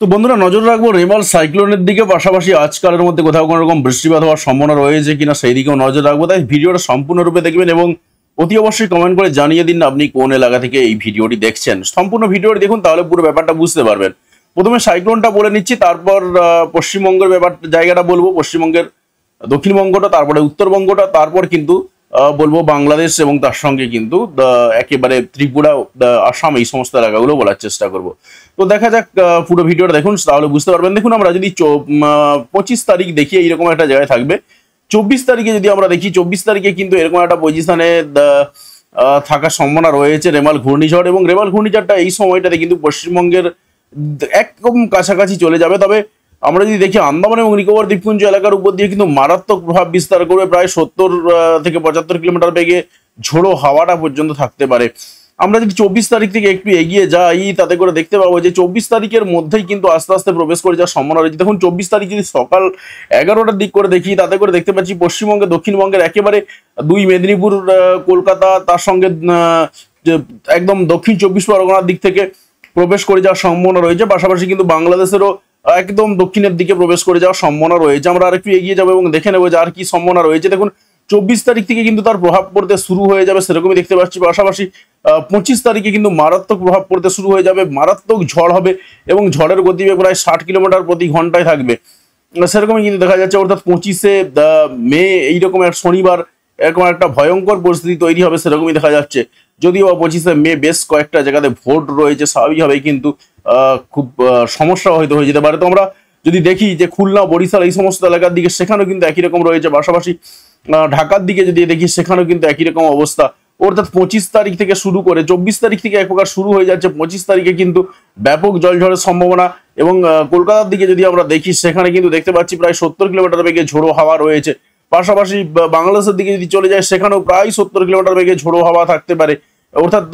তো বন্ধুরা নজর রাখবো রেমাল সাইক্লোনের দিকে, পাশাপাশি আজকালের মধ্যে কোথাও কোনো রকম বৃষ্টিপাত হওয়ার সম্ভাবনা রয়েছে কিনা সেই দিকেও নজর রাখবো। তাই ভিডিওটা সম্পূর্ণরূপে দেখবেন এবং অতি অবশ্যই কমেন্ট করে জানিয়ে দিন আপনি কোন এলাকা থেকে এই ভিডিওটি দেখছেন। সম্পূর্ণ ভিডিওটি দেখুন, তাহলে পুরো ব্যাপারটা বুঝতে পারবেন। প্রথমে সাইক্লোনটা বলে নিচ্ছি, তারপর পশ্চিমবঙ্গের জায়গাটা বলবো, পশ্চিমবঙ্গের দক্ষিণবঙ্গটা, তারপরে উত্তরবঙ্গটা, তারপর কিন্তু বলবো বাংলাদেশ এবং তার সঙ্গে কিন্তু একেবারে ত্রিপুরা, আসাম, এই সমস্ত এলাকাগুলো বলার চেষ্টা করব। তো দেখা যাক, পুরো ভিডিওটা দেখুন তাহলে বুঝতে পারবেন। দেখুন আমরা যদি 25 তারিখ দেখি এইরকম একটা জায়গায় থাকবে। 24 তারিখে যদি আমরা দেখি, 24 তারিখে কিন্তু এরকম একটা পজিশনে থাকার সম্ভাবনা রয়েছে রেমাল ঘূর্ণিঝড়, এবং রেমাল ঘূর্ণিঝড়টা এই সময়টাতে কিন্তু পশ্চিমবঙ্গের একদম কাছাকাছি চলে যাবে। তবে আমরা যদি দেখি আন্দামান এবং নিকোবর দ্বীপপুঞ্জ এলাকার উপর দিয়ে কিন্তু মারাত্মক প্রভাব বিস্তার করবে, প্রায় 70 থেকে 75 কিলোমিটার বেগে ঝোড়ো হাওয়াটা পর্যন্ত থাকতে পারে। আমরা যদি 24 তারিখ থেকে একটু এগিয়ে যাই, তাতে করে দেখতে পাবো যে 24 তারিখের মধ্যেই কিন্তু আস্তে আস্তে প্রবেশ করে যাওয়ার সম্ভাবনা রয়েছে। দেখুন 24 তারিখ যদি সকাল 11টার দিক করে দেখি, তাতে করে দেখতে পাচ্ছি পশ্চিমবঙ্গে দক্ষিণবঙ্গের একেবারে দুই মেদিনীপুর, কলকাতা, তার সঙ্গে একদম দক্ষিণ 24 পরগনার দিক থেকে প্রবেশ করে যাওয়ার সম্ভাবনা রয়েছে। পাশাপাশি কিন্তু বাংলাদেশেরও একদম দক্ষিণের দিকে প্রবেশ করে যাওয়ার সম্ভাবনা রয়েছে। আমরা আর একটু এগিয়ে যাবো এবং দেখে নেবো যে আর কি সম্ভাবনা রয়েছে। দেখুন 24 তারিখ থেকে কিন্তু তার প্রভাব পড়তে শুরু হয়ে যাবে, সেরকমই দেখতে পাচ্ছি। পাশাপাশি 25 তারিখে কিন্তু মারাত্মক প্রভাব পড়তে শুরু হয়ে যাবে, মারাত্মক ঝড় হবে এবং ঝড়ের গতিবেগ প্রায় 60 কিলোমিটার প্রতি ঘন্টায় থাকবে, সেরকমই কিন্তু দেখা যাচ্ছে। অর্থাৎ 25শে মে এইরকম এক শনিবার এরকম একটা ভয়ঙ্কর পরিস্থিতি তৈরি হবে, সেরকমই দেখা যাচ্ছে। যদিও 25শে মে বেশ কয়েকটা জায়গাতে ভোট রয়েছে, স্বাভাবিকভাবেই কিন্তু খুব সমস্যা হয়তো হয়ে যেতে পারে। তো আমরা যদি দেখি যে খুলনা, বরিশাল, এই সমস্ত এলাকার দিকে সেখানেও কিন্তু একই রকম রয়েছে। পাশাপাশি ঢাকার দিকে যদি দেখি সেখানেও কিন্তু একই রকম অবস্থা। অর্থাৎ 25 তারিখ থেকে শুরু করে 24 তারিখ থেকে এক প্রকার শুরু হয়ে যাচ্ছে, 25 তারিখে কিন্তু ব্যাপক জলঝড়ের সম্ভাবনা। এবং কলকাতার দিকে যদি আমরা দেখি সেখানে কিন্তু দেখতে পাচ্ছি প্রায় 70 কিলোমিটার বেগে ঝোড়ো হাওয়া রয়েছে। পাশাপাশি বাংলাদেশের দিকে যদি চলে যায় সেখানেও প্রায় 70 কিলোমিটার বেগে ঝোড়ো হাওয়া থাকতে পারে। অর্থাৎ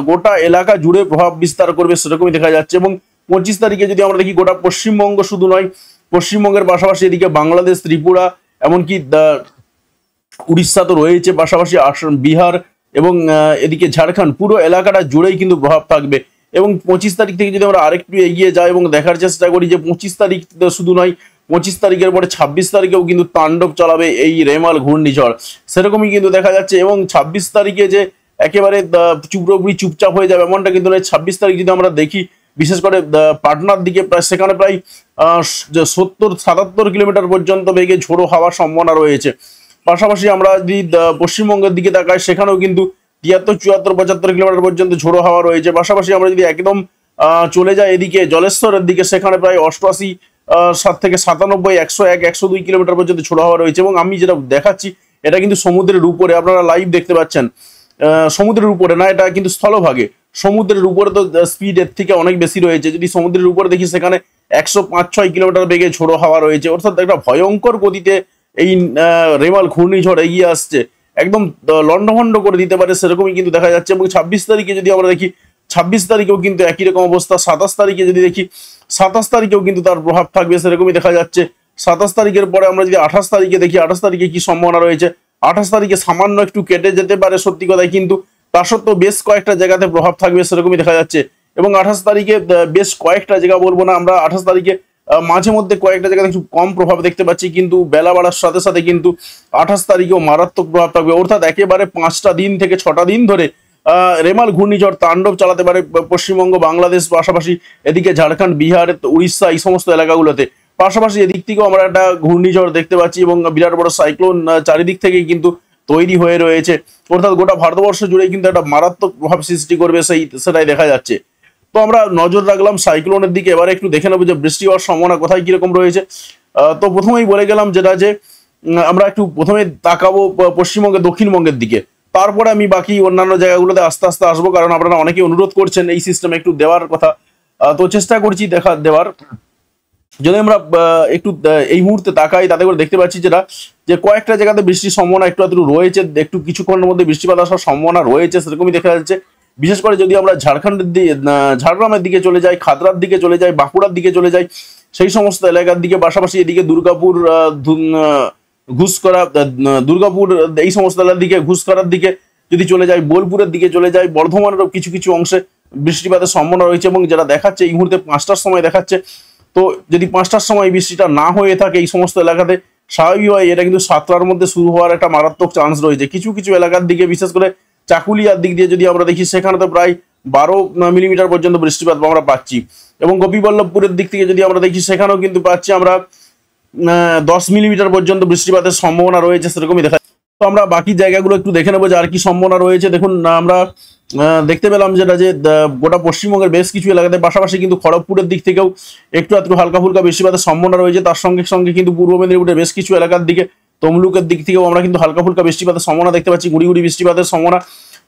গোটা এলাকা জুড়ে প্রভাব বিস্তার করবে, সেরকমই দেখা যাচ্ছে। এবং 25 তারিখে যদি আমরা দেখি গোটা পশ্চিমবঙ্গ শুধু নয়, পশ্চিমবঙ্গের পাশাপাশি এদিকে বাংলাদেশ, ত্রিপুরা, এমনকি উড়িষ্যা তো রয়েছে, পাশাপাশি আসাম, বিহার এবং এদিকে ঝাড়খণ্ড, পুরো এলাকাটা জুড়েই কিন্তু প্রভাব থাকবে। এবং 25 তারিখ থেকে যদি আমরা আরেকটু এগিয়ে যাই এবং দেখার চেষ্টা করি যে 25 তারিখ শুধু নয়, 25 তারিখের পরে 26 তারিখেও কিন্তু তাণ্ডব চালাবে এই রেমাল ঘূর্ণিঝড়, সেরকমই কিন্তু দেখা যাচ্ছে। এবং 26 তারিখে যে একেবারে পুরোপুরি চুপচাপ হয়ে যাবে এমনটা কিন্তু নয়। 26 তারিখ যদি আমরা দেখি, বিশেষ করে পাটনার দিকে সেখানে প্রায় 70-77 কিলোমিটার পর্যন্ত বেগে ঝোড়ো হাওয়ার সম্ভাবনা রয়েছে। পাশাপাশি আমরা যদি পশ্চিমবঙ্গের দিকে তাকাই, সেখানেও কিন্তু 73-74-75 কিলোমিটার পর্যন্ত ঝোড়ো হাওয়া রয়েছে। পাশাপাশি আমরা যদি একদম চলে যাই এদিকে জলেশ্বরের দিকে, সেখানে প্রায় 88, 7 থেকে 97, 101, 102 কিলোমিটার পর্যন্ত ঝোড়ো হাওয়া রয়েছে। এবং আমি যেটা দেখাচ্ছি এটা কিন্তু সমুদ্রের উপরে, আপনারা লাইভ দেখতে পাচ্ছেন। সমুদ্রের উপরে না, এটা কিন্তু স্থলভাগে। সমুদ্রের উপরে তো স্পিড এর থেকে অনেক বেশি রয়েছে। যদি সমুদ্রের উপরে দেখি সেখানে 105-6 কিলোমিটার বেগে ঝোড়ো হাওয়া রয়েছে। অর্থাৎ একটা ভয়ঙ্কর গতিতে এই রেমাল ঘূর্ণিঝড় এগিয়ে আসছে, একদম লন্ডভন্ড করে দিতে পারে, সেরকমই কিন্তু দেখা যাচ্ছে। এবং 26 তারিখে যদি আমরা দেখি, 26 তারিখেও কিন্তু একই রকম অবস্থা। 27 তারিখে যদি দেখি, 27 তারিখেও কিন্তু তার প্রভাব থাকবে, সেরকমই দেখা যাচ্ছে। 27 তারিখের পরে আমরা যদি 28 তারিখে দেখি, 28 তারিখে কি সম্ভাবনা রয়েছে। 28 তারিখে সামান্য একটু কেটে যেতে পারে সত্যি কথাই, কিন্তু তা সত্ত্বেও বেশ কয়েকটা জায়গাতে প্রভাব থাকবে, সেরকমই দেখা যাচ্ছে। এবং 28 তারিখে বেশ কয়েকটা জায়গা বলবো না, আমরা 28 তারিখে মাঝে মধ্যে কয়েকটা জায়গাতে একটু কম প্রভাব দেখতে পাচ্ছি, কিন্তু বেলা বাড়ার সাথে সাথে কিন্তু 28 তারিখেও মারাত্মক প্রভাব থাকবে। অর্থাৎ একেবারে 5টা দিন থেকে 6টা দিন ধরে রেমাল ঘূর্ণিঝড় তাণ্ডব চালাতে পারে পশ্চিমবঙ্গ, বাংলাদেশ, পাশাপাশি এদিকে ঝাড়খণ্ড, বিহার, উড়িষ্যা, এই সমস্ত এলাকাগুলোতে। পাশাপাশি এদিক থেকেও আমরা একটা ঘূর্ণিঝড় দেখতে পাচ্ছি এবং বিরাট বড় সাইক্লোন চারিদিক থেকেই কিন্তু তৈরি হয়ে রয়েছে। অর্থাৎ গোটা ভারতবর্ষ জুড়ে কিন্তু একটা মারাত্মক প্রভাব সৃষ্টি করবে, সেটাই দেখা যাচ্ছে। তো আমরা নজর রাখলাম সাইক্লোনের দিকে। এবারে একটু দেখে নেবো যে বৃষ্টি হওয়ার সম্ভাবনা কোথায় কিরকম রয়েছে। তো প্রথমেই বলে গেলাম যেটা যে আমরা একটু প্রথমে তাকাবো পশ্চিমবঙ্গের দক্ষিণবঙ্গের দিকে, তারপরে আমি বাকি অন্যান্য জায়গাগুলোতে আস্তে আস্তে আসবো, কারণ আপনারা অনেকেই অনুরোধ করছেন এই সিস্টেমে একটু দেওয়ার কথা। তো চেষ্টা করছি দেওয়ার। যদি আমরা একটু এই মুহূর্তে তাকাই, তাতে করে দেখতে পাচ্ছি যেটা যে কয়েকটা জায়গাতে বৃষ্টির সম্ভাবনা একটু রয়েছে, একটু কিছুক্ষণের মধ্যে বৃষ্টিপাত আসার সম্ভাবনা রয়েছে, সেরকমই দেখা যাচ্ছে। বিশেষ করে যদি আমরা ঝাড়খণ্ডের দিকে, ঝাড়গ্রামের দিকে চলে যাই, খাতড়ার দিকে চলে যাই, বাঁকুড়ার দিকে চলে যাই, সেই সমস্ত এলাকার দিকে, পাশাপাশি এদিকে দুর্গাপুর, ঘুষকরা, দুর্গাপুর, এই সমস্ত এলাকার দিকে, ঘুষকরার দিকে যদি চলে যাই, বোলপুরের দিকে চলে যাই, বর্ধমানেরও কিছু কিছু অংশে বৃষ্টিপাতের সম্ভাবনা রয়েছে এবং যেটা দেখাচ্ছে এই মুহূর্তে 5টার সময় দেখাচ্ছে। তো যদি 5টার সময় বৃষ্টিটা না হয়ে থাকে এই সমস্ত এলাকাতে, স্বাভাবিকভাবে এটা কিন্তু 7টার মধ্যে শুরু হওয়ার একটা মারাত্মক চান্স রয়েছে। কিছু কিছু এলাকার দিকে, বিশেষ করে চাকুলিয়ার দিক দিয়ে যদি আমরা দেখি, সেখানে তো প্রায় 12 মিলিমিটার পর্যন্ত বৃষ্টিপাত আমরা পাচ্ছি। এবং গোপীবল্লভপুরের দিক থেকে যদি আমরা দেখি, সেখানেও কিন্তু পাচ্ছি আমরা 10 মিলিমিটার পর্যন্ত বৃষ্টিপাতের সম্ভাবনা রয়েছে, সেরকমই দেখা। তো আমরা বাকি জায়গাগুলো একটু দেখে নেবো যে আর কি সম্ভাবনা রয়েছে। দেখুন, আমরা দেখতে পেলাম যেটা যে গোটা পশ্চিমবঙ্গের বেশ কিছু এলাকাতে, পাশাপাশি কিন্তু খড়গপুরের দিক থেকেও একটু হালকা ফুলকা বৃষ্টিপাতের সম্ভাবনা রয়েছে। তার সঙ্গে সঙ্গে কিন্তু পূর্ব মেদিনীপুরের বেশ কিছু এলাকার দিকে, তমলুকের দিক থেকেও আমরা কিন্তু হালকা ফুলকা বৃষ্টিপাতের সম্ভাবনা দেখতে পাচ্ছি, গুড়ি গুড়ি বৃষ্টিপাতের সম্ভাবনা।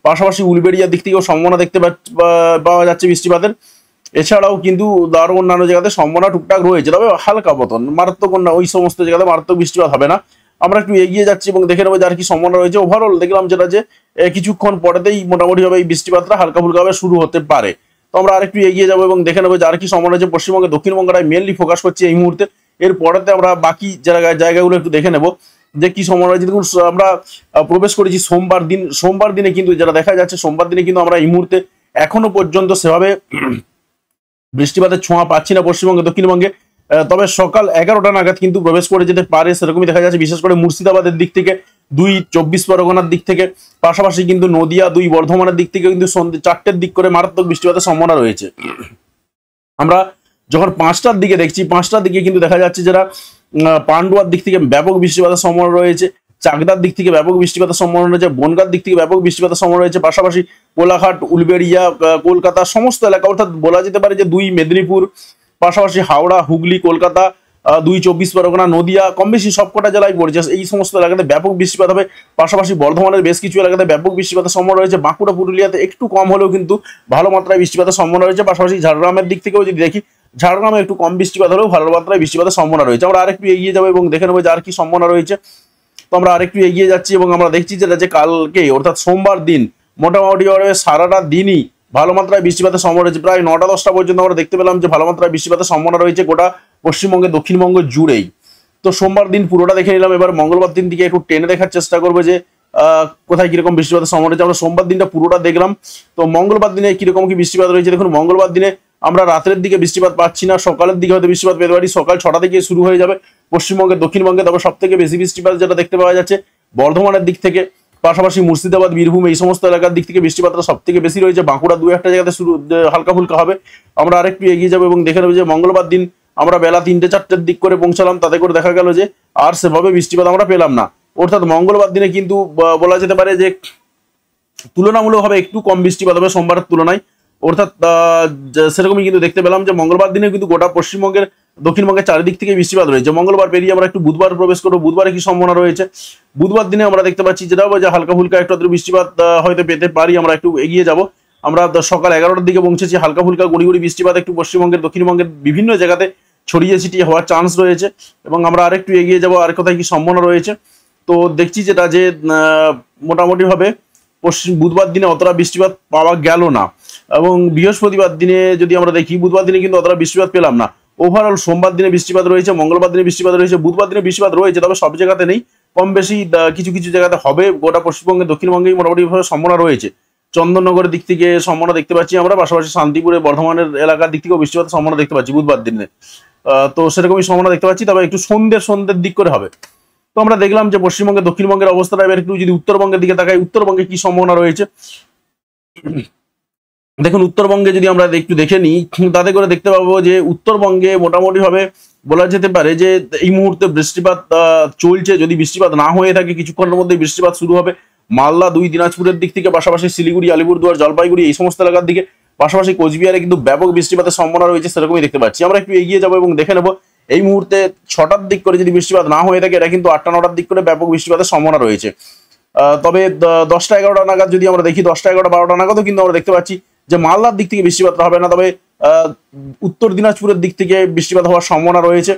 পাশাপাশি উলবেড়িয়ার দিক থেকেও সম্ভাবনা দেখতে পাওয়া যাচ্ছে বৃষ্টিপাতের। এছাড়াও কিন্তু আরও অন্যান্য জায়গাতে সম্ভাবনা টুকটাক রয়েছে, তবে হালকা পতন, মারাত্মক না, ওই সমস্ত জায়গাতে মারাত্মক বৃষ্টিপাত হবে না। আমরা একটু এগিয়ে যাচ্ছি এবং দেখে নেবো যার কি সম্ভাবনা রয়েছে। ওভারঅল দেখলাম যেটা যে কিছুক্ষণ পরেতেই মোটামুটিভাবে এই বৃষ্টিপাতটা হালকা ফুলকাভাবে শুরু হতে পারে। তো আমরা আরেকটু এগিয়ে যাবো এবং দেখে নেবো যার কি সম্ভাবনা রয়েছে। পশ্চিমবঙ্গে দক্ষিণবঙ্গটাই মেনলি ফোকাস করছি এই মুহূর্তে। এর পরেতে আমরা বাকি জায়গাগুলো একটু দেখে নেবো যে কি সম্ভাবনা রয়েছে। দেখুন, আমরা প্রবেশ করেছি সোমবার দিনে কিন্তু যেটা দেখা যাচ্ছে, সোমবার দিনে কিন্তু আমরা এই মুহূর্তে এখনো পর্যন্ত সেভাবে বৃষ্টিপাতের ছোঁয়া পাচ্ছি না পশ্চিমবঙ্গে, দক্ষিণবঙ্গে। তবে সকাল 11টা নাগাদ কিন্তু প্রবেশ করে যেতে পারে, সেরকমই দেখা যাচ্ছে। বিশেষ করে মুর্শিদাবাদের দিক থেকে, 2 24 পরগনার দিক থেকে, পাশাপাশি কিন্তু নদিয়া, 2 বর্ধমানের দিক থেকে কিন্তু সন্ধ্যে 4টের দিক করে মারাত্মক বৃষ্টিপাতের সম্ভাবনা রয়েছে। আমরা যখন 5টার দিকে দেখছি, 5টার দিকে কিন্তু দেখা যাচ্ছে যারা পান্ডুয়ার দিক থেকে ব্যাপক বৃষ্টিপাতের সম্ভাবনা রয়েছে, চাকদার দিক থেকে ব্যাপক বৃষ্টিপাতের সম্ভাবনা রয়েছে, বনগাঁর দিক থেকে ব্যাপক বৃষ্টিপাতের সম্ভাবনা রয়েছে। পাশাপাশি কোলাঘাট, উলবেড়িয়া, কলকাতা সমস্ত এলাকা, অর্থাৎ বলা যেতে পারে যে 2 মেদিনীপুর, পাশাপাশি হাওড়া, হুগলি, কলকাতা, 2 24 পরগনা, নদিয়া, কম বেশি সবকটা জেলায় পড়েছে। এই সমস্ত এলাকাতে ব্যাপক বৃষ্টিপাত হবে। পাশাপাশি বর্ধমানের বেশ কিছু এলাকাতে ব্যাপক বৃষ্টিপাতের সম্ভাবনা রয়েছে। বাঁকুড়া, পুরুলিয়াতে একটু কম হলেও কিন্তু ভালো মাত্রায় বৃষ্টিপাতের সম্ভাবনা রয়েছে। পাশাপাশি ঝাড়গ্রামের দিক থেকেও যদি দেখি, ঝাড়গ্রামে একটু কম বৃষ্টিপাত হলেও ভালো মাত্রায় বৃষ্টিপাতের সম্ভাবনা রয়েছে। আমরা আরেকটু এগিয়ে যাবো এবং দেখে নেবো যার কি সম্ভাবনা রয়েছে। তো আমরা আরেকটু এগিয়ে যাচ্ছি এবং আমরা দেখছি যেটা যে কালকে, অর্থাৎ সোমবার দিন, মোটামুটি সারাটা দিনই ভালো মাত্রায় বৃষ্টিপাতের সম্ভাবনা রয়েছে। প্রায় 9টা 10টা পর্যন্ত আমরা দেখতে পেলাম যে ভালো মাত্রায় বৃষ্টিপাতের সম্ভাবনা রয়েছে গোটা পশ্চিমবঙ্গে, দক্ষিণবঙ্গ জুড়েই। তো সোমবার দিন পুরোটা দেখে নিলাম। এবার মঙ্গলবার দিন দিকে একটু টেনে দেখার চেষ্টা করবো যে কোথায় কিরকম বৃষ্টিপাতের সম্ভাবনা রয়েছে। আমরা সোমবার দিনটা পুরোটা দেখলাম। তো মঙ্গলবার দিনে কিরকম কি বৃষ্টিপাত রয়েছে দেখুন। মঙ্গলবার দিনে আমরা রাতের দিকে বৃষ্টিপাত পাচ্ছি না, সকালের দিকে হয়তো বৃষ্টিপাত পেতে পারি। সকাল 6টা থেকে শুরু হয়ে যাবে পশ্চিমবঙ্গের, দক্ষিণবঙ্গে। তবে সব থেকে বেশি বৃষ্টিপাত যেটা দেখতে পাওয়া যাচ্ছে বর্ধমানের দিক থেকে, পাশাপাশি মুর্শিদাবাদ, বীরভূম, এই সমস্ত এলাকার দিক থেকে বৃষ্টিপাতটা সব থেকে বেশি রয়েছে। বাঁকুড়া 2-1টা জায়গাতে শুরু হালকা ফুলকা হবে। আমরা আরেকটু এগিয়ে যাবো এবং দেখে নেবো যে মঙ্গলবার দিন আমরা বেলা 3টে-4টের দিক করে পৌঁছালাম, তাতে করে দেখা গেল যে আর সেভাবে বৃষ্টিপাত আমরা পেলাম না। অর্থাৎ মঙ্গলবার দিনে কিন্তু বলা যেতে পারে যে তুলনামূলকভাবে একটু কম বৃষ্টিপাত হবে সোমবারের তুলনায়। অর্থাৎ সেরকমই কিন্তু দেখতে পেলাম যে মঙ্গলবার দিনে কিন্তু গোটা পশ্চিমবঙ্গের, দক্ষিণবঙ্গের চারিদিক থেকে বৃষ্টিপাত রয়েছে। মঙ্গলবার পেরিয়ে আমরা একটু বুধবার প্রবেশ করবো। বুধবারে কি সম্ভাবনা রয়েছে? বুধবার দিনে আমরা দেখতে পাচ্ছি যেটা যে হালকা ফুলকা একটু বৃষ্টিপাত হয়তো পেতে পারি। আমরা একটু এগিয়ে যাব। আমরা সকাল 11টার দিকে পৌঁছেছি। হালকা ফুলকা গুড়ি গুড়ি বৃষ্টিপাত একটু পশ্চিমবঙ্গের, দক্ষিণবঙ্গের বিভিন্ন জায়গাতে ছড়িয়ে ছিটিয়ে হওয়ার চান্স রয়েছে। এবং আমরা আরেকটু এগিয়ে যাব, আর কোথায় কি সম্ভাবনা রয়েছে। তো দেখছি যেটা যে মোটামুটিভাবে বুধবার দিনে অতটা বৃষ্টিপাত পাওয়া গেল না। এবং বৃহস্পতিবার দিনে যদি আমরা দেখি, বুধবার দিনে কিন্তু অতটা বৃষ্টিপাত পেলাম না। ওভারঅল সোমবার দিনে বৃষ্টিপাত রয়েছে, মঙ্গলবার দিনে বৃষ্টিপাত রয়েছে, বুধবার দিনে বৃষ্টিপাত রয়েছে, তবে সব জায়গাতে নেই, কম বেশি কিছু কিছু জায়গাতে হবে। গোটা পশ্চিমবঙ্গে, দক্ষিণবঙ্গেই মোটামুটিভাবে সম্ভাবনা রয়েছে। চন্দননগরের দিক থেকে সম্ভাবনা দেখতে পাচ্ছি আমরা, পাশাপাশি শান্তিপুরে, বর্ধমানের এলাকার দিক থেকেও বৃষ্টিপাতের সম্ভাবনা দেখতে পাচ্ছি বুধবার দিনে। তো সেরকমই সম্ভাবনা দেখতে পাচ্ছি, তবে একটু সন্ধ্যের দিক করে হবে। তো আমরা দেখলাম যে পশ্চিমবঙ্গে, দক্ষিণবঙ্গের অবস্থাটা। এবার একটু যদি উত্তরবঙ্গের দিকে তাকাই, উত্তরবঙ্গে কি সম্ভাবনা রয়েছে দেখুন। উত্তরবঙ্গে যদি আমরা একটু দেখে নিই, তাতে করে দেখতে পাবো যে উত্তরবঙ্গে মোটামুটিভাবে বলা যেতে পারে যে এই মুহূর্তে বৃষ্টিপাত চলছে। যদি বৃষ্টিপাত না হয়ে থাকে, কিছুক্ষণের মধ্যে বৃষ্টিপাত শুরু হবে মালদা, 2 দিনাজপুরের দিক থেকে, পাশাপাশি শিলিগুড়ি, আলিপুরদুয়ার, জলপাইগুড়ি, এই সমস্ত এলাকার দিকে। পাশাপাশি কোচবিহারে কিন্তু ব্যাপক বৃষ্টিপাতের সম্ভাবনা রয়েছে, সেরকমই দেখতে পাচ্ছি। আমরা একটু এগিয়ে যাবো এবং দেখে নেবো এই মুহূর্তে 6টার দিক করে যদি বৃষ্টিপাত না হয়ে থাকে, এটা কিন্তু 8টা-9টার দিক করে ব্যাপক বৃষ্টিপাতের সম্ভাবনা রয়েছে। তবে 10টা-11টা নাগাদ যদি আমরা দেখি, 10টা-11টা-12টা নাগাদও কিন্তু আমরা দেখতে পাচ্ছি যে মালদার দিক থেকে বৃষ্টিপাত হবে না, তবে উত্তর দিনাজপুরের দিক থেকে বৃষ্টিপাত হওয়ার সম্ভাবনা রয়েছে।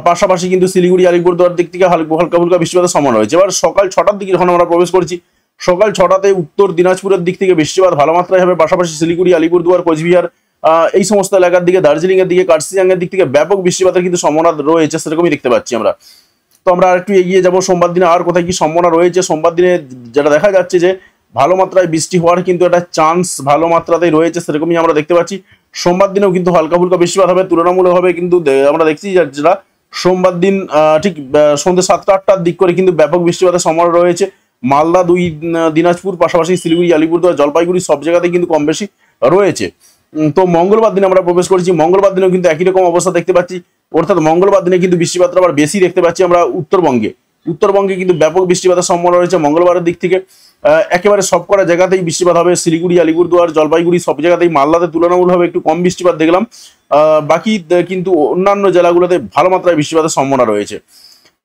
পাশাপাশি কিন্তু শিলিগুড়ি, আলিপুরদুয়ার দিক থেকে হালকা ফুলকা বৃষ্টিপাতের সম্ভাবনা রয়েছে। এবার সকাল 6টার দিকে যখন আমরা প্রবেশ করছি, সকাল 6টাতে উত্তর দিনাজপুরের দিক থেকে বৃষ্টিপাত ভালো মাত্রায় হবে। পাশাপাশি শিলিগুড়ি, আলিপুরদুয়ার, কোচবিহার, এই সমস্ত এলাকার দিকে, দার্জিলিং এর দিকে, কার্সিয়াং এর দিক থেকে ব্যাপক বৃষ্টিপাতের কিন্তু সম্ভাবনা রয়েছে, সেরকমই দেখতে পাচ্ছি আমরা। তো আমরা আরেকটু এগিয়ে যাব, সোমবার দিনে আর কোথায় কি সম্ভাবনা রয়েছে। সোমবার দিনে যেটা দেখা যাচ্ছে যে ভালো মাত্রায় বৃষ্টি হওয়ার কিন্তু একটা চান্স ভালো মাত্রাতেই রয়েছে, সেরকমই আমরা দেখতে পাচ্ছি। সোমবার দিনেও কিন্তু হালকা ফুলকা বৃষ্টিপাত হবে তুলনামূলকভাবে, কিন্তু আমরা দেখছি যেটা সোমবার দিন ঠিক সন্ধ্যে 7টা-8টার দিক করে কিন্তু ব্যাপক বৃষ্টিপাতের সম্ভাবনা রয়েছে। মালদা, দিনাজপুর, পাশাপাশি শিলিগুড়ি, আলিপুরদুয়ার, জলপাইগুড়ি সব জায়গাতেই কিন্তু কম বেশি রয়েছে। তো মঙ্গলবার দিনে আমরা প্রবেশ করেছি, মঙ্গলবার দিনেও কিন্তু একই রকম অবস্থা দেখতে পাচ্ছি, অর্থাৎ মঙ্গলবার দিনে কিন্তু বৃষ্টিপাতটা আবার বেশি দেখতে পাচ্ছি আমরা উত্তরবঙ্গে কিন্তু ব্যাপক বৃষ্টিপাতের সম্ভাবনা রয়েছে মঙ্গলবারের দিক থেকে। একেবারে সবকটা জায়গাতেই বৃষ্টিপাত হবে, শিলিগুড়ি, আলিপুরদুয়ার, জলপাইগুড়ি সব জায়গাতেই। মালদাতে তুলনামূলকভাবে একটু কম বৃষ্টিপাত দেখলাম, বাকি কিন্তু অন্যান্য জেলাগুলোতে ভালো মাত্রায় বৃষ্টিপাতের সম্ভাবনা রয়েছে।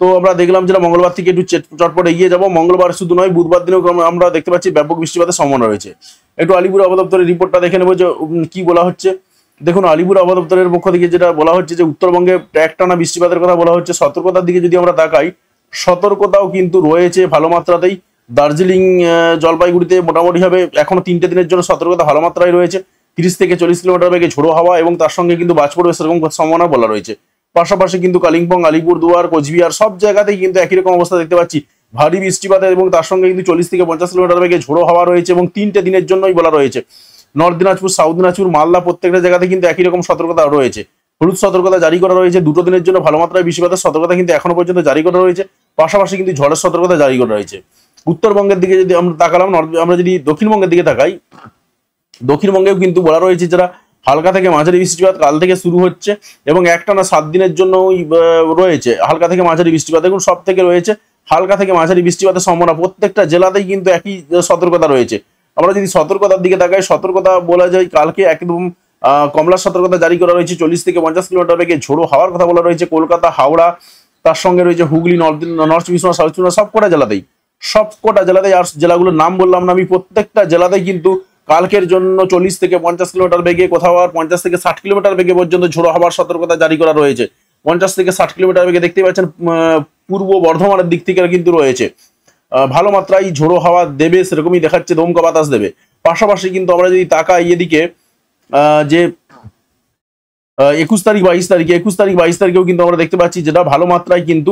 তো আমরা দেখলাম যেটা মঙ্গলবার থেকে একটু চটপট এগিয়ে যাব, মঙ্গলবার শুধু নয় বুধবার দিনেও আমরা দেখতে পাচ্ছি ব্যাপক বৃষ্টিপাতের সম্ভাবনা রয়েছে। একটু আলিপুর আবহাওয়া দপ্তরের রিপোর্টটা দেখে নেবো যে কি বলা হচ্ছে। দেখুন, আলিপুর আবহাওয়া দপ্তরের পক্ষ থেকে যেটা বলা হচ্ছে যে উত্তরবঙ্গে একটানা বৃষ্টিপাতের কথা বলা হচ্ছে। সতর্কতার দিকে যদি আমরা তাকাই, সতর্কতাও কিন্তু রয়েছে ভালো মাত্রাতেই। দার্জিলিং, জলপাইগুড়িতে মোটামুটি ভাবে এখনো 3টে দিনের জন্য সতর্কতা ভালো মাত্রায় রয়েছে। 30 থেকে 40 কিলোমিটার বেগে ঝোড়ো হাওয়া এবং তার সঙ্গে কিন্তু বাজ পড়বে সেরকম সম্ভাবনা বলা রয়েছে। পাশাপাশি কিন্তু কালিম্পং, আলিপুরদুয়ার, কোচবিহার সব জায়গাতেই কিন্তু একই রকম অবস্থা দেখতে পাচ্ছি, ভারী বৃষ্টিপাত এবং তার সঙ্গে কিন্তু 40 থেকে 50 কিলোমিটার বেগে ঝোড়ো হাওয়া রয়েছে এবং 3টে দিনের জন্যই বলা রয়েছে। নর্থ দিনাজপুর, সাউথ দিনাজপুর, মালদা প্রত্যেকটা জায়গাতে কিন্তু একই রকম সতর্কতা রয়েছে। হলুদ সতর্কতা জারি করা রয়েছে, 2টো দিনের জন্য ভালো মাত্রায় বৃষ্টিপাতের সতর্কতা কিন্তু এখনো পর্যন্ত জারি করা রয়েছে। পাশাপাশি কিন্তু ঝড়ের সতর্কতা জারি করা রয়েছে। উত্তরবঙ্গের দিকে যদি আমরা তাকালাম, আমরা যদি দক্ষিণবঙ্গের দিকে তাকাই, দক্ষিণবঙ্গেও কিন্তু বলা রয়েছে যারা হালকা থেকে মাঝারি বৃষ্টিপাত কাল থেকে শুরু হচ্ছে এবং একটানা 7 দিনের জন্য রয়েছে হালকা থেকে মাঝারি বৃষ্টিপাত। দেখুন, সব থেকে রয়েছে হালকা থেকে মাঝারি বৃষ্টিপাতের সম্ভাবনা, প্রত্যেকটা জেলাতেই কিন্তু একই সতর্কতা রয়েছে। আমরা যদি সতর্কতার দিকে তাকাই, সতর্কতা বলা যায় কালকে একদম কমলা সতর্কতা জারি করা রয়েছে, 40 থেকে 50 কিলোমিটার বেগে ঝোড়ো হাওয়ার কথা বলা রয়েছে। কলকাতা, হাওড়া, তার সঙ্গে রয়েছে হুগলি, নর্থ চব্বিশ পরগনা, সাউথ চব্বিশ পরগনা সবকটা জেলাতেই আর জেলাগুলোর নাম বললাম না আমি, প্রত্যেকটা জেলাতেই কিন্তু কালকের জন্য 40 থেকে 50 কিলোমিটার বেগে, কোথাও আর 50 থেকে 60 কিলোমিটার বেগে পর্যন্ত ঝোড়ো হাওয়ার সতর্কতা জারি করা রয়েছে। 50 থেকে 60 কিলোমিটার বেগে দেখতেই পাচ্ছেন পূর্ব বর্ধমানের দিক থেকে কিন্তু রয়েছে। ভালো মাত্রায় ঝোড়ো হাওয়া দেবে সেরকমই দেখাচ্ছে, দমকা বাতাস দেবে। পাশাপাশি কিন্তু আমরা যদি তাকাই এদিকে যে 21 তারিখ 22 তারিখেও কিন্তু আমরা দেখতে পাচ্ছি যেটা ভালো মাত্রায় কিন্তু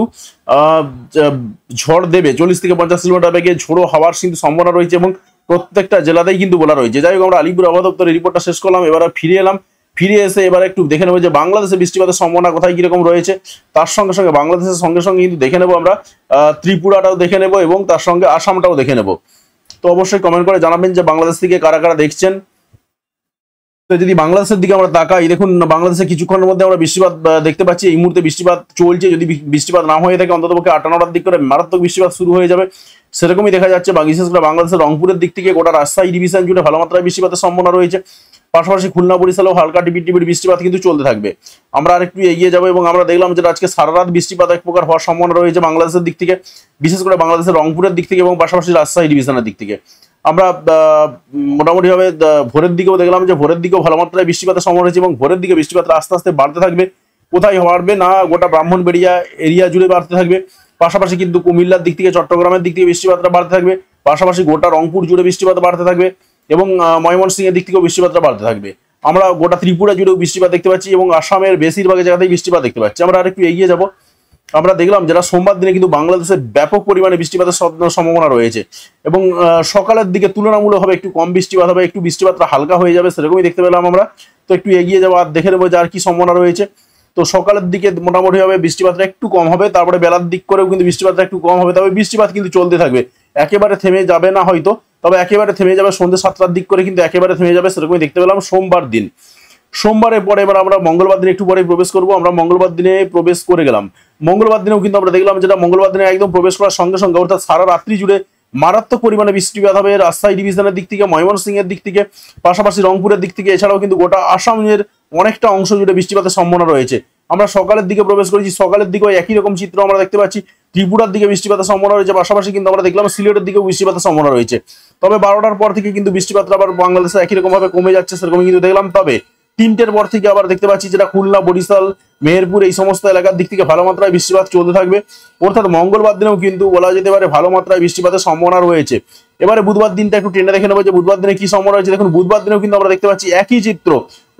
ঝড় দেবে, 40 থেকে 50 কিলোমিটার বেগে ঝোড়ো হাওয়ার কিন্তু সম্ভাবনা রয়েছে এবং প্রত্যেকটা জেলাতেই কিন্তু বলা রয়েছে। যাই হোক, আমরা আলিপুর আবহাওয়া দপ্তরের রিপোর্টটা শেষ করলাম, এবার ফিরে এলাম। ফিরে এসে এবার একটু দেখে নেবো যে বাংলাদেশে বৃষ্টিপাতের সম্ভাবনা কোথায় কিরকম রয়েছে। তার সঙ্গে সঙ্গে বাংলাদেশের সঙ্গে সঙ্গে কিন্তু দেখে নেবো আমরা ত্রিপুরাটাও দেখে নেবো এবং তার সঙ্গে আসামটাও দেখে নেবো। তো অবশ্যই কমেন্ট করে জানাবেন যে বাংলাদেশ থেকে কারা কারা দেখছেন। তো যদি বাংলাদেশের দিকে আমরা তাকাই, দেখুন বাংলাদেশে কিছুক্ষণের মধ্যে আমরা বৃষ্টিপাত দেখতে পাচ্ছি। এই মুহূর্তে বৃষ্টিপাত চলছে, যদি বৃষ্টিপাত না হয়ে থাকে অন্ততপক্ষে 8-9টার দিক করে মারাত্মক বৃষ্টিপাত শুরু হয়ে যাবে, সেরকমই দেখা যাচ্ছে। বিশেষ করে বাংলাদেশের রংপুরের দিক থেকে গোটা রাজশাহী ডিভিশন জুড়ে ভালো মাত্রায় বৃষ্টিপাতের সম্ভাবনা রয়েছে। পাশাপাশি খুলনা, বরিশালেও হালকা টিপির টিপির বৃষ্টিপাত কিন্তু চলতে থাকবে। আমরা আরেকটু এগিয়ে যাবো এবং আমরা দেখলাম যে আজকে সারা রাত বৃষ্টিপাত এক প্রকার হওয়ার সম্ভাবনা রয়েছে বাংলাদেশের দিক থেকে, বিশেষ করে বাংলাদেশের রংপুরের দিক থেকে এবং পাশাপাশি রাজশাহী ডিভিশনের দিক থেকে। আমরা মোটামুটিভাবে ভোরের দিকেও দেখলাম যে ভোরের দিকেও ভালো মাত্রায় বৃষ্টিপাতের সম্ভাবনা রয়েছে এবং ভোরের দিকে বৃষ্টিপাত আস্তে আস্তে বাড়তে থাকবে। কোথায় বাড়বে না, গোটা ব্রাহ্মণবাড়িয়া এরিয়া জুড়ে বাড়তে থাকবে। পাশাপাশি কিন্তু কুমিল্লার দিক থেকে, চট্টগ্রামের দিক থেকে বৃষ্টিপাতটা বাড়তে থাকবে। পাশাপাশি গোটা রংপুর জুড়ে বৃষ্টিপাত বাড়তে থাকবে এবং ময়মনসিংহের দিক থেকেও বৃষ্টিপাতটা বাড়তে থাকবে। আমরা গোটা ত্রিপুরা জুড়েও বৃষ্টিপাত দেখতে পাচ্ছি এবং আসামের বেশিরভাগ জায়গাতেই বৃষ্টিপাত দেখতে পাচ্ছি। আমরা আরেকটু এগিয়ে যাব, আমরা দেখলাম যারা সোমবার দিনে কিন্তু বাংলাদেশে ব্যাপক পরিমাণে বৃষ্টিপাতের সম্ভাবনা রয়েছে এবং সকালের দিকে তুলনামূলকভাবে একটু কম বৃষ্টিপাত হবে, একটু বৃষ্টিপাতটা হালকা হয়ে যাবে সেরকমই দেখতে পেলাম আমরা। তো একটু এগিয়ে যাবো আর দেখে নেবো যে আর কি সম্ভাবনা রয়েছে। তো সকালের দিকে মোটামুটি হবে বৃষ্টিপাতটা একটু কম হবে, তারপরে বেলার দিক করেও কিন্তু বৃষ্টিপাতটা একটু কম হবে, তবে বৃষ্টিপাত কিন্তু চলতে থাকবে, একেবারে থেমে যাবে না হয়তো, তবে একেবারে থেমে যাবে সন্ধ্যে 7টার দিক করে, কিন্তু একেবারে থেমে যাবে সেরকমই দেখতে পেলাম সোমবার দিন। সোমবারের পরে এবার আমরা মঙ্গলবার দিনে একটু পরে প্রবেশ করবো। আমরা মঙ্গলবার দিনে প্রবেশ করে গেলাম। মঙ্গলবার দিনেও কিন্তু আমরা দেখলাম যেটা মঙ্গলবার দিনে একদম প্রবেশ করার সঙ্গে সঙ্গে অর্থাৎ সারা রাত্রি জুড়ে মারাত্মক পরিমাণে বৃষ্টিপাত হবে রাজশাহী ডিভিশনের দিক থেকে, ময়মনসিংহের দিক থেকে, পাশাপাশি রংপুরের দিক থেকে, এছাড়াও কিন্তু গোটা আসামের অনেকটা অংশ জুড়ে বৃষ্টিপাতের সম্ভাবনা রয়েছে। আমরা সকালের দিকে প্রবেশ করেছি, সকালের দিকেও একই রকম চিত্র আমরা দেখতে পাচ্ছি। ত্রিপুরার দিকে বৃষ্টিপাতের সম্ভাবনা রয়েছে, পাশাপাশি কিন্তু আমরা দেখলাম সিলেটের দিকেও বৃষ্টিপাতের সম্ভাবনা রয়েছে। তবে 12টার পর থেকে কিন্তু বৃষ্টিপাতটা আবার বাংলাদেশে একই রকম ভাবে কমে যাচ্ছে সেরকম কিন্তু দেখলাম। তবে 3টের পর থেকে আবার দেখতে পাচ্ছি যেটা খুলনা, বরিশাল, মেহেরপুর এই সমস্ত এলাকার দিক থেকে ভালো মাত্রায় বৃষ্টিপাত চলতে থাকবে। অর্থাৎ মঙ্গলবার দিনেও কিন্তু বলা যেতে পারে ভালো মাত্রায় বৃষ্টিপাতের সম্ভাবনা রয়েছে। এবারে বুধবার দিনটা একটু টেনে দেখে নেবো যে বুধবার দিনে কি সম্ভাবনা রয়েছে। দেখুন বুধবার দিনেও কিন্তু আমরা দেখতে পাচ্ছি একই চিত্র,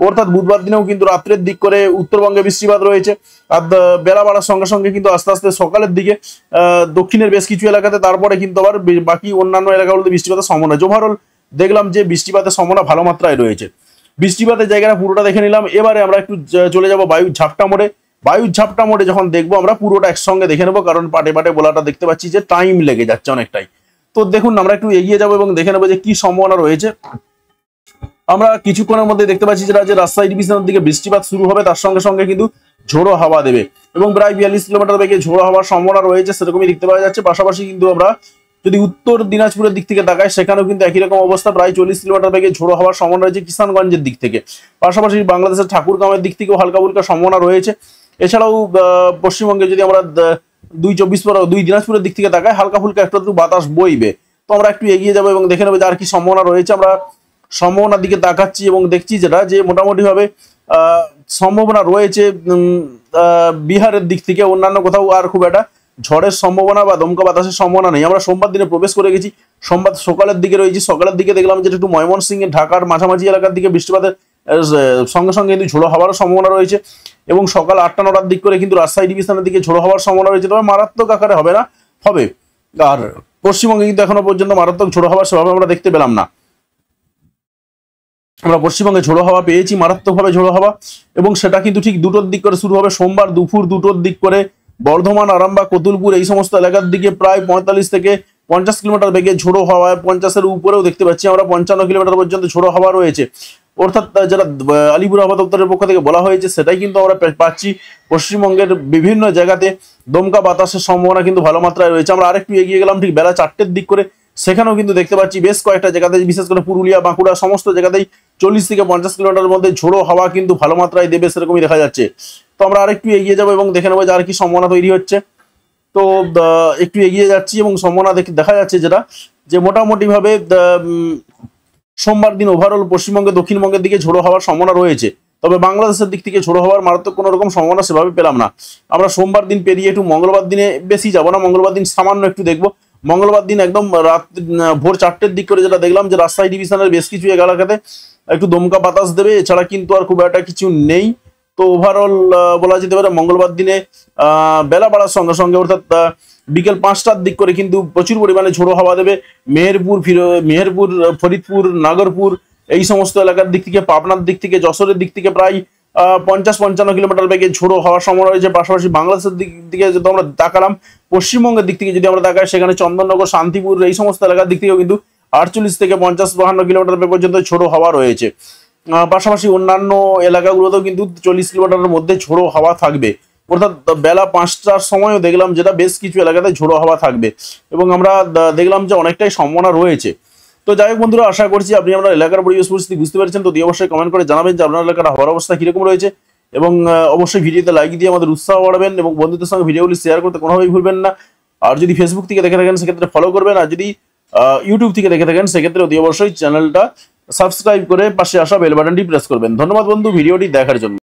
অর্থাৎ বুধবার দিনেও কিন্তু রাত্রের দিক করে উত্তরবঙ্গে বৃষ্টিপাত রয়েছে। আর বেলা বাড়ার সঙ্গে সঙ্গে কিন্তু আস্তে আস্তে সকালের দিকে দক্ষিণের বেশ কিছু এলাকাতে, তারপরে কিন্তু আবার বাকি অন্যান্য এলাকাগুলোতে বৃষ্টিপাতের সম্ভাবনা। ওভারঅল দেখলাম যে বৃষ্টিপাতের সম্ভাবনা ভালো মাত্রায় রয়েছে। বৃষ্টিপাতের জায়গাটা পুরোটা দেখে নিলাম। এবারে আমরা একটু চলে যাব বায়ুর ঝাপটা মোড়ে। বায়ুর ঝাপটা মোড়ে যখন দেখবো আমরা পুরোটা একসঙ্গে দেখে নেবো, কারণ পাটে পাটে বলাটা দেখতে পাচ্ছি যে টাইম লেগে যাচ্ছে অনেকটাই। তো দেখুন আমরা একটু এগিয়ে যাবো এবং দেখে নেবো যে কি সম্ভাবনা রয়েছে। আমরা কিছুক্ষণের মধ্যে দেখতে পাচ্ছি যেটা যে রাজশাহী ডিভিশনের দিকে বৃষ্টিপাত শুরু হবে, তার সঙ্গে সঙ্গে কিন্তু ঝোড়ো হাওয়া দেবে এবং প্রায় 42 কিলোমিটার বেগে ঝোড়ো হাওয়ার সম্ভাবনা রয়েছে, সেরকমই দেখতে পাওয়া যাচ্ছে। পাশাপাশি কিন্তু আমরা যদি উত্তর দিনাজপুরের দিক থেকে তাকাই, সেখানেও কিন্তু একই রকম অবস্থা, প্রায় 40 কিলোমিটার বেগে ঝোড়ো হাওয়ার সম্ভাবনা রয়েছে কিষানগঞ্জের দিক থেকে। পাশাপাশি বাংলাদেশের ঠাকুরগাঁওয়ের দিক থেকেও হালকা ফুলকা সম্ভাবনা রয়েছে। এছাড়াও পশ্চিমবঙ্গে যদি আমরা 2 দিনাজপুরের দিক থেকে তাকাই, হালকা ফুলকা একটু বাতাস বইবে। তো আমরা একটু এগিয়ে যাবো এবং দেখে নেবো যে আর কি সম্ভাবনা রয়েছে। আমরা সম্ভাবনার দিকে তাকাচ্ছি এবং দেখছি যেটা যে মোটামুটি ভাবে সম্ভাবনা রয়েছে বিহারের দিক থেকে, অন্যান্য কোথাও আর খুব একটা ঝড়ের সম্ভাবনা বা দমকা বাতাসের সম্ভাবনা নেই। আমরা সোমবার দিনে প্রবেশ করে গেছি, সোমবার সকালের দিকে রয়েছি। সকালের দিকে দেখলাম যে একটু ময়মনসিংহ ঢাকার মাঝামাঝি এলাকার দিকে বৃষ্টিপাতের সঙ্গে সঙ্গে কিন্তু ঝোড়ো হওয়ারও সম্ভাবনা রয়েছে এবং সকাল 8টা-9টার দিক করে কিন্তু রাজশাহী ডিভিশনের দিকে ঝোড়ো হওয়ার সম্ভাবনা রয়েছে, তবে মারাত্মক আকারে হবে না, হবে। আর পশ্চিমবঙ্গে কিন্তু এখনো পর্যন্ত মারাত্মক ঝোড়ো হওয়ার সেভাবে আমরা দেখতে পেলাম না। আমরা পশ্চিমবঙ্গে ঝোড়ো হাওয়া পেয়েছি, মারাত্মকভাবে ঝোড়ো হাওয়া, এবং সেটা কিন্তু ঠিক 2টোর দিক করে শুরু হবে। সোমবার দুপুর 2টোর দিক করে বর্ধমান, আরামবাগ, কতুলপুর এই সমস্ত এলাকার দিকে প্রায় 45 থেকে 50 কিলোমিটার বেগে ঝোড়ো হাওয়া, 50-এর উপরেও দেখতে পাচ্ছি আমরা 55 কিলোমিটার পর্যন্ত ঝোড়ো হাওয়া রয়েছে। অর্থাৎ যেটা আলিপুর আবহাওয়া দপ্তরের পক্ষ থেকে বলা হয়েছে সেটাই কিন্তু আমরা পাচ্ছি। পশ্চিমবঙ্গের বিভিন্ন জায়গাতে দমকা বাতাসের সম্ভাবনা কিন্তু ভালো মাত্রায় রয়েছে। আমরা আরেকটু এগিয়ে গেলাম ঠিক বেলা 4টের দিক করে, সেখানেও কিন্তু দেখতে পাচ্ছি বেশ কয়েকটা জায়গাতে, বিশেষ করে পুরুলিয়া, বাঁকুড়া সমস্ত জায়গাতেই 40 থেকে 50 কিলোমিটার মধ্যে ঝোড়ো হাওয়া কিন্তু ভালো মাত্রায় দেবে, সেরকমই দেখা যাচ্ছে। তো আমরা আরেকটু এগিয়ে যাবো এবং দেখে নেবো যে আর কি সম্ভাবনা তৈরি হচ্ছে। তো একটু এগিয়ে যাচ্ছি এবং সম্ভাবনা দেখা যাচ্ছে যেটা যে মোটামুটি ভাবে সোমবার দিন ওভারঅল পশ্চিমবঙ্গে, দক্ষিণবঙ্গের দিকে ঝোড়ো হওয়ার সম্ভাবনা রয়েছে, তবে বাংলাদেশের দিক থেকে ঝোড়ো হওয়ার মারাত্মক কোনো রকম সম্ভাবনা সেভাবে পেলাম না। আমরা সোমবার দিন পেরিয়ে একটু মঙ্গলবার দিনে বেশি যাবো না, মঙ্গলবার দিন সামান্য একটু দেখবো। মঙ্গলবার দিন একদম রাত ভোর 4টের দিক করে যেটা দেখলাম যে রাজশাহী ডিভিশনের বেশ কিছু এলাকাতে একটু দমকা বাতাস দেবে, এছাড়া কিন্তু আর খুব একটা কিছু নেই। তো ওভারঅল বলা যেতে পারে মঙ্গলবার দিনে বেলা বাড়ার সঙ্গে সঙ্গে, অর্থাৎ বিকেল 5টার দিক করে কিন্তু প্রচুর পরিমাণে ঝোড়ো হাওয়া দেবে। মেহেরপুর, ফরিদপুর, নাগরপুর এই সমস্ত এলাকার দিক থেকে, পাবনার দিক থেকে, যশোরের দিক থেকে প্রায় 50-55 কিলোমিটার বেগে ঝোড়ো হওয়ার সম্ভাবনা রয়েছে। পাশাপাশি বাংলাদেশের দিক থেকে যদি আমরা তাকালাম, পশ্চিমবঙ্গের দিক থেকে যদি আমরা তাকাই, সেখানে চন্দননগর, শান্তিপুর এই সমস্ত এলাকার দিক থেকেও কিন্তু 48 থেকে 50-52 কিলোমিটার পর্যন্ত ঝোড়ো হাওয়া রয়েছে। পাশাপাশি অন্যান্য এলাকাগুলোতেও কিন্তু 40 কিলোমিটারের মধ্যে ঝোড়ো হাওয়া থাকবে, অর্থাৎ বেলা 5টার সময়ও দেখলাম যেটা বেশ কিছু এলাকাতে ঝোড়ো হাওয়া থাকবে এবং আমরা দেখলাম যে অনেকটাই সম্ভাবনা রয়েছে। তো যাই হোক বন্ধুরা, আশা করছি আপনি আপনার এলাকার পরিবেশ পরিস্থিতি বুঝতে পেরেছেন। তো অবশ্যই কমেন্ট করে জানাবেন যে আপনার এলাকার আবহাওয়ার অবস্থা কিরকম রয়েছে, এবং অবশ্যই ভিডিওতে লাইক দিয়ে আমাদের উৎসাহ বাড়াবেন এবং বন্ধুদের সঙ্গে ভিডিওগুলি শেয়ার করতে কোনোভাবেই ভুলবেন না। আর যদি ফেসবুক থেকে দেখে থাকেন সেক্ষেত্রে ফলো করবেন, আর যদি ইউটিউব থেকে দেখে থাকেন সেক্ষেত্রে অবশ্যই চ্যানেলটা সাবস্ক্রাইব করে পাশে আসা বেল বাটনটি প্রেস করবেন। ধন্যবাদ বন্ধু ভিডিওটি দেখার জন্য।